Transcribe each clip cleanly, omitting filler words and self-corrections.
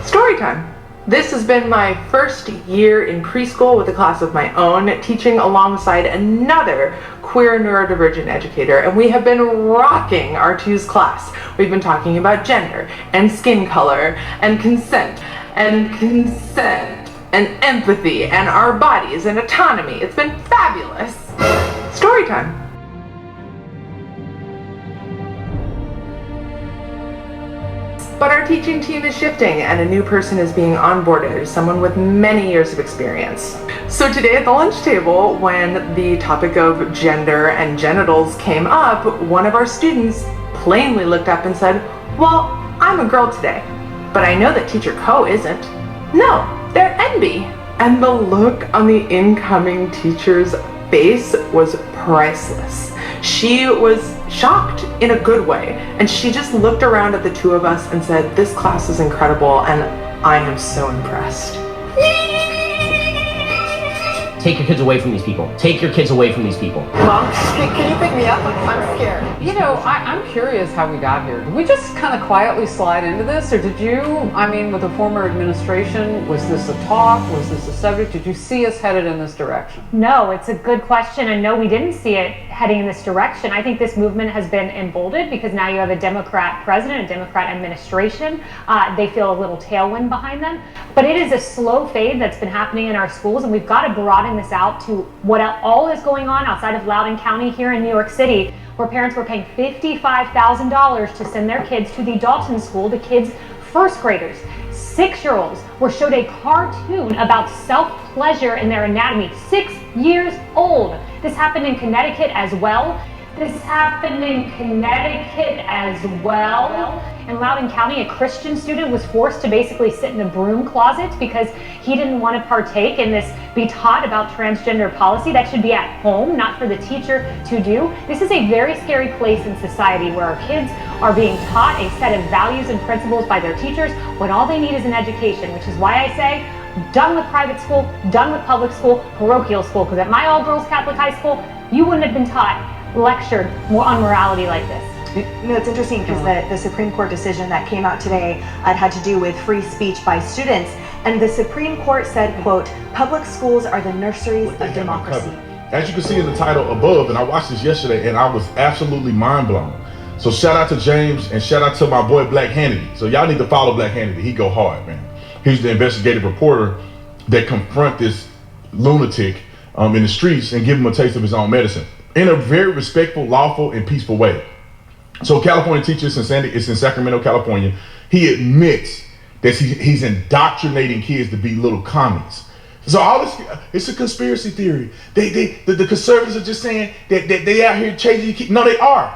Story time. This has been my first year in preschool with a class of my own, teaching alongside another queer neurodivergent educator, and we have been rocking our twos class. We've been talking about gender and skin color and consent and empathy and our bodies and autonomy. It's been fabulous. Story time. But our teaching team is shifting and a new person is being onboarded, someone with many years of experience. So today at the lunch table, when the topic of gender and genitals came up, one of our students plainly looked up and said, "Well, I'm a girl today, but I know that teacher Co isn't." "No, they're NB." And the look on the incoming teacher's face was priceless. She was shocked in a good way, and she just looked around at the two of us and said, "This class is incredible and I am so impressed." Take your kids away from these people. Take your kids away from these people. Mom, can you pick me up? I'm scared. You know, I'm curious how we got here. Did we just kind of quietly slide into this, or did you, with the former administration, was this a talk? Was this a subject? Did you see us headed in this direction? No, it's a good question, and no, we didn't see it heading in this direction. I think this movement has been emboldened because now you have a Democrat president, a Democrat administration. They feel a little tailwind behind them. But it is a slow fade that's been happening in our schools, and we've got to broaden this out to what all is going on outside of Loudoun County here in New York City, where parents were paying $55,000 to send their kids to the Dalton School. The kids, first graders, 6-year-olds, were showed a cartoon about self-pleasure in their anatomy. 6 years old. This happened in Connecticut as well. In Loudoun County, a Christian student was forced to basically sit in a broom closet because he didn't want to partake in this, be taught about transgender policy. That should be at home, not for the teacher to do. This is a very scary place in society where our kids are being taught a set of values and principles by their teachers when all they need is an education, which is why I say, done with private school, done with public school, parochial school, because at my all-girls Catholic high school, you wouldn't have been lectured on morality like this. You know, it's interesting because the Supreme Court decision that came out today had to do with free speech by students, and the Supreme Court said, quote, "Public schools are the nurseries of democracy." As you can see in the title above, and I watched this yesterday and I was absolutely mind blown. So shout out to James and shout out to my boy Black Hannity. So y'all need to follow Black Hannity. He go hard, man. He's the investigative reporter that confront this lunatic in the streets and give him a taste of his own medicine in a very respectful, lawful, and peaceful way. So California teacher, it's in Sacramento, California. He admits that he's indoctrinating kids to be little commies. So all this, it's a conspiracy theory. The conservatives are just saying that they out here changing kids. No, they are.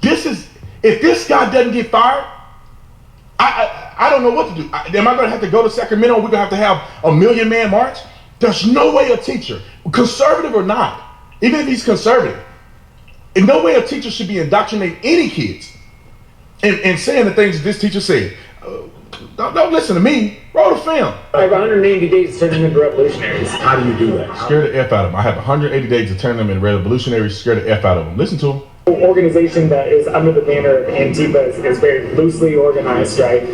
If this guy doesn't get fired, I don't know what to do. Am I gonna have to go to Sacramento? We're gonna have a 1 million man march? There's no way a teacher, conservative or not, even if he's conservative, in no way a teacher should be indoctrinating any kids and saying the things that this teacher said. Don't listen to me. Roll the film. I have 180 days to turn them into revolutionaries. How do you do that? Scare the F out of them. I have 180 days to turn them into revolutionaries, scare the F out of them. Listen to them. Organization that is under the banner of Antifa is very loosely organized, right?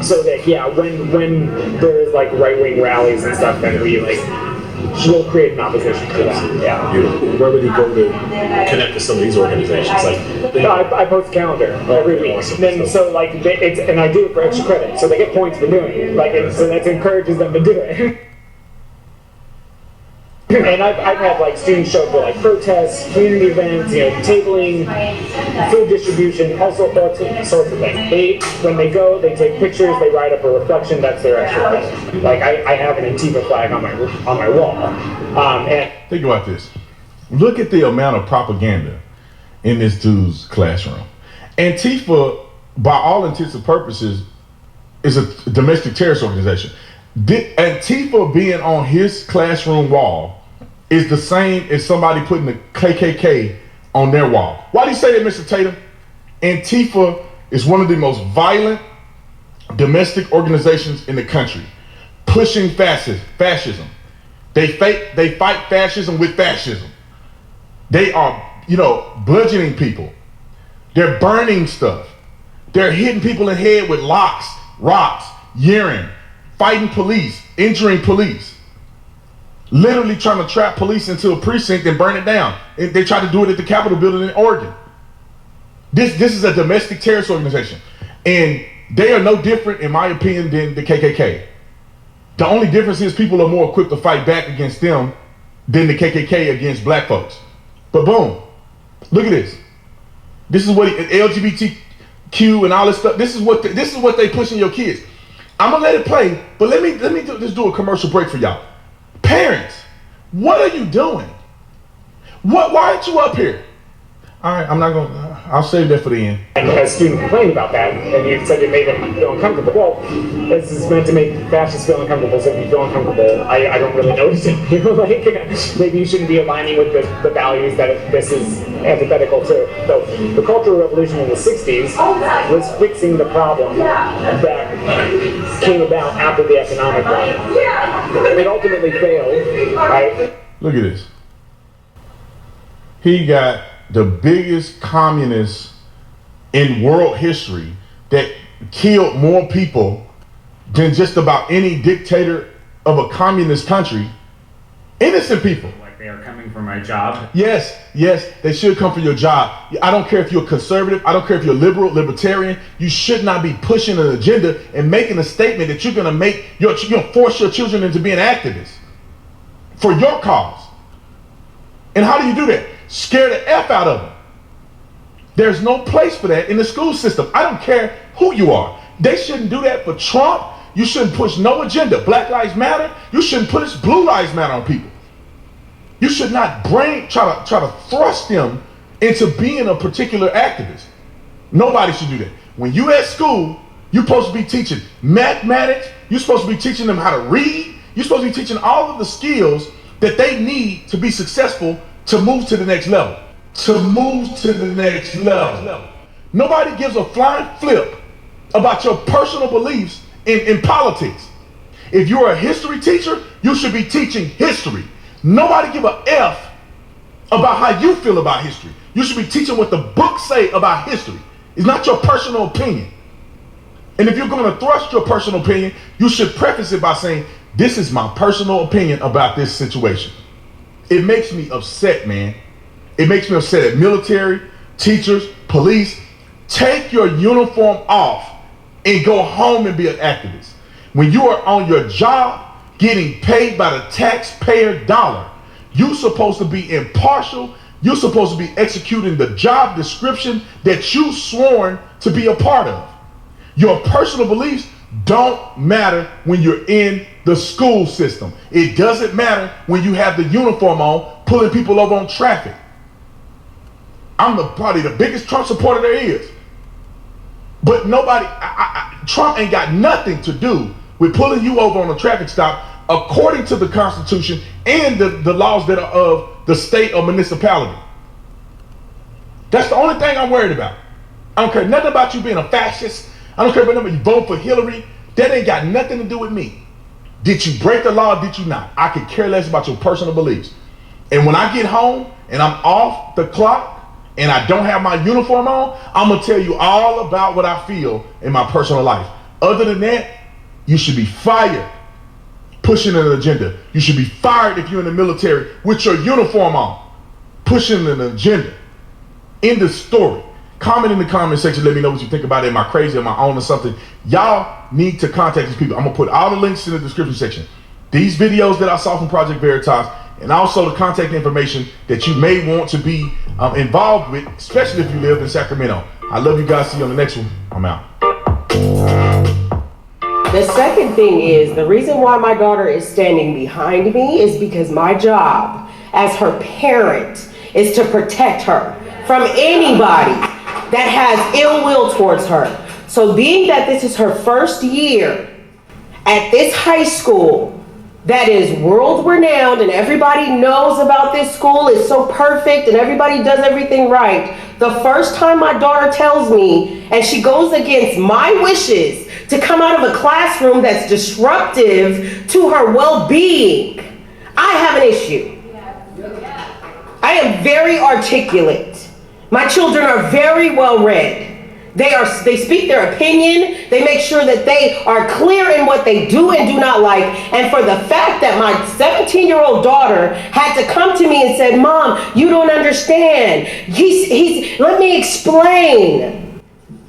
So that, yeah, when there is like right-wing rallies and stuff, then we'll create an opposition to that. Yeah. Where would he go to connect to some of these organizations? I post a calendar every week. Awesome. Then so and I do it for extra credit, so they get points for doing it. So that encourages them to do it. And I've had students show up for protests, community events, tabling, food distribution, all sorts of things. When they go, they take pictures, they write up a reflection. That's their extra credit. I have an Antifa flag on my wall. And think about this. Look at the amount of propaganda in this dude's classroom. Antifa, by all intents and purposes, is a domestic terrorist organization. Antifa being on his classroom wall is the same as somebody putting the KKK on their wall. Why do you say that, Mr. Tatum? Antifa is one of the most violent domestic organizations in the country, pushing fascism. They fight fascism with fascism. They are, bludgeoning people. They're burning stuff. They're hitting people in the head with rocks. urine, fighting police, injuring police, literally trying to trap police into a precinct and burn it down. They tried to do it at the Capitol building in Oregon. This is a domestic terrorist organization, and they are no different, in my opinion, than the KKK. The only difference is people are more equipped to fight back against them than the KKK against black folks. But boom, look at this. This is what LGBTQ and all this stuff. This is what they pushing your kids. I'm gonna let it play, but let me just do a commercial break for y'all. Parents, what are you doing? Why aren't you up here? All right, I'll save that for the end. And a student complained about that, and you said it made them feel uncomfortable. Well, this is meant to make fascists feel uncomfortable, so if you feel uncomfortable, I don't really notice it. You know, like, maybe you shouldn't be aligning with the values that this is antithetical to. So the Cultural Revolution in the 60s was fixing the problem that came about after the economic one. It ultimately failed, right? Look at this. He got the biggest communist in world history that killed more people than just about any dictator of a communist country. Innocent people. Like they are coming for my job? Yes, they should come for your job. I don't care if you're conservative, I don't care if you're liberal, libertarian. You should not be pushing an agenda and making a statement that you're gonna force your children into being activists for your cause. And how do you do that? Scare the F out of them. There's no place for that in the school system. I don't care who you are. They shouldn't do that for Trump. You shouldn't push no agenda. Black Lives Matter. You shouldn't push Blue Lives Matter on people. You should not try to thrust them into being a particular activist. Nobody should do that. When you at school, you're supposed to be teaching mathematics. You're supposed to be teaching them how to read. You're supposed to be teaching all of the skills that they need to be successful to move to the next level. Nobody gives a flying flip about your personal beliefs in politics. If you're a history teacher, you should be teaching history. Nobody give a F about how you feel about history. You should be teaching what the books say about history. It's not your personal opinion. And if you're going to thrust your personal opinion, you should preface it by saying, this is my personal opinion about this situation. It makes me upset, man. It makes me upset at military, teachers, police. Take your uniform off and go home and be an activist. When you are on your job, getting paid by the taxpayer dollar, you're supposed to be impartial. You're supposed to be executing the job description that you sworn to be a part of. Your personal beliefs don't matter when you're in the school system. It doesn't matter when you have the uniform on, pulling people over on traffic. I'm probably the biggest Trump supporter there is. But Trump ain't got nothing to do with pulling you over on a traffic stop according to the Constitution and the laws that are of the state or municipality. That's the only thing I'm worried about. I don't care nothing about you being a fascist. I don't care about nothing, you vote for Hillary. That ain't got nothing to do with me. Did you break the law or did you not? I could care less about your personal beliefs. And when I get home and I'm off the clock and I don't have my uniform on, I'm gonna tell you all about what I feel in my personal life. Other than that, you should be fired pushing an agenda. You should be fired if you're in the military with your uniform on, pushing an agenda. End of story. Comment in the comment section, let me know what you think about it. Am I crazy? Am I on or something? Y'all need to contact these people. I'm gonna put all the links in the description section. These videos that I saw from Project Veritas, and also the contact information that you may want to be involved with, especially if you live in Sacramento. I love you guys. See you on the next one. I'm out. The second thing is, the reason why my daughter is standing behind me is because my job as her parent is to protect her from anybody that has ill will towards her. So being that this is her first year at this high school that is world renowned and everybody knows about this school, is so perfect and everybody does everything right, the first time my daughter tells me and she goes against my wishes to come out of a classroom that's disruptive to her well-being, I have an issue. I am very articulate. My children are very well read. They speak their opinion. They make sure that they are clear in what they do and do not like. And for the fact that my 17-year-old daughter had to come to me and said, "Mom, you don't understand. Let me explain."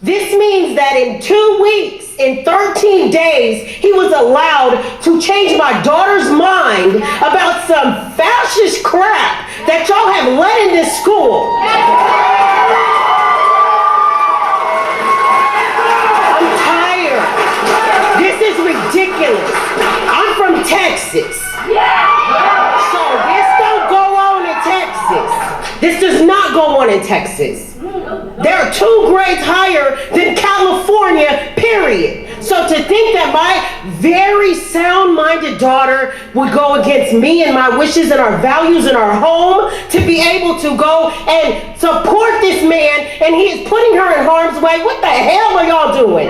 This means that in 2 weeks, in 13 days, he was allowed to change my daughter's mind about some fascist crap that y'all have let in this school. I'm tired. This is ridiculous. I'm from Texas. So this don't go on in Texas. This does not go on in Texas. They're 2 grades higher than California, period. So to think that my very sound-minded daughter would go against me and my wishes and our values in our home to be able to go and support this man, and he is putting her in harm's way, what the hell are y'all doing?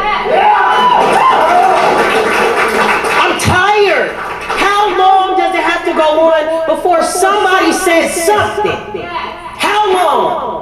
I'm tired. How long does it have to go on before somebody says something? How long?